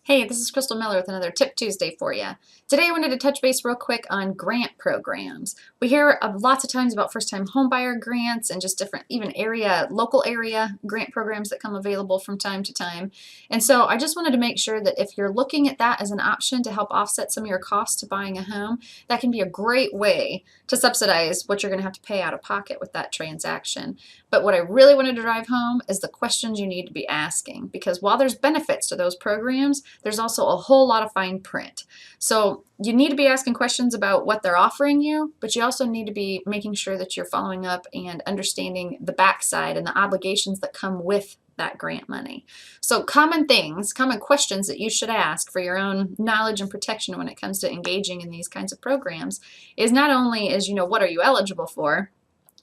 Hey, this is Crystal Miller with another Tip Tuesday for you. Today I wanted to touch base real quick on grant programs. We hear lots of times about first-time homebuyer grants and just different, even local area grant programs that come available from time to time. And so I just wanted to make sure that if you're looking at that as an option to help offset some of your costs to buying a home, that can be a great way to subsidize what you're going to have to pay out of pocket with that transaction. But what I really wanted to drive home is the questions you need to be asking, because while there's benefits to those programs, there's also a whole lot of fine print. So you need to be asking questions about what they're offering you, but you also need to be making sure that you're following up and understanding the backside and the obligations that come with that grant money. So common questions that you should ask for your own knowledge and protection when it comes to engaging in these kinds of programs is not only what are you eligible for,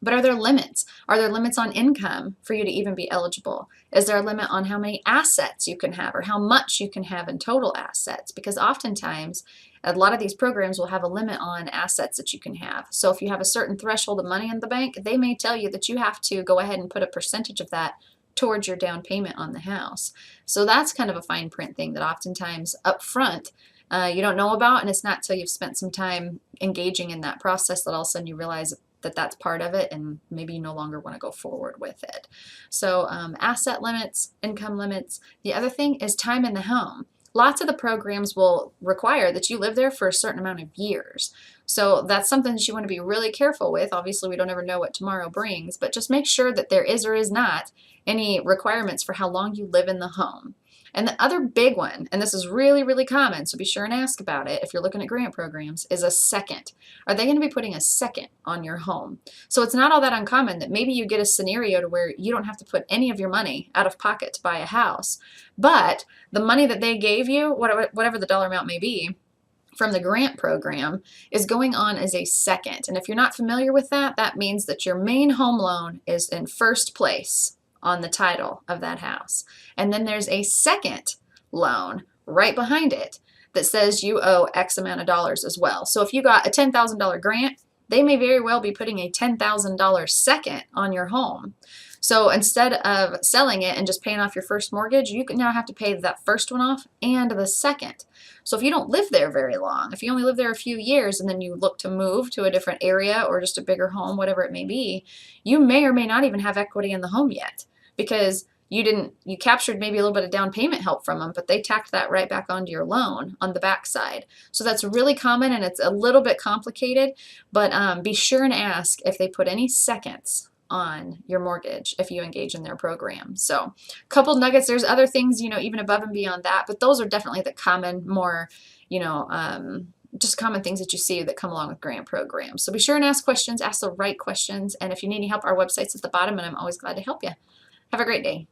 but are there limits? Are there limits on income for you to even be eligible? Is there a limit on how many assets you can have or how much you can have in total assets? Because oftentimes, a lot of these programs will have a limit on assets that you can have. So if you have a certain threshold of money in the bank, they may tell you that you have to go ahead and put a percentage of that towards your down payment on the house. So that's kind of a fine print thing that oftentimes up front you don't know about, and it's not till you've spent some time engaging in that process that all of a sudden you realize that that's part of it and maybe you no longer want to go forward with it. So asset limits, income limits. The other thing is time in the home. Lots of the programs will require that you live there for a certain amount of years. So that's something that you want to be really careful with. Obviously, we don't ever know what tomorrow brings, but just make sure that there is or is not any requirements for how long you live in the home. And the other big one, and this is really, really common, so be sure and ask about it if you're looking at grant programs, is a second. Are they going to be putting a second on your home? So it's not all that uncommon that maybe you get a scenario to where you don't have to put any of your money out of pocket to buy a house, but the money that they gave you, whatever the dollar amount may be, from the grant program is going on as a second. And if you're not familiar with that, that means that your main home loan is in first place on the title of that house. And then there's a second loan right behind it that says you owe X amount of dollars as well. So if you got a $10,000 grant, they may very well be putting a $10,000 second on your home. So instead of selling it and just paying off your first mortgage, you now have to pay that first one off and the second. So if you don't live there very long, if you only live there a few years and then you look to move to a different area or just a bigger home, whatever it may be, you may or may not even have equity in the home yet because you captured maybe a little bit of down payment help from them, but they tacked that right back onto your loan on the backside. So that's really common and it's a little bit complicated, but be sure and ask if they put any seconds on your mortgage if you engage in their program. So a couple nuggets. There's other things, even above and beyond that, but those are definitely the common, more, just common things that you see that come along with grant programs. So be sure and ask questions, ask the right questions. And if you need any help, our website's at the bottom and I'm always glad to help you. Have a great day.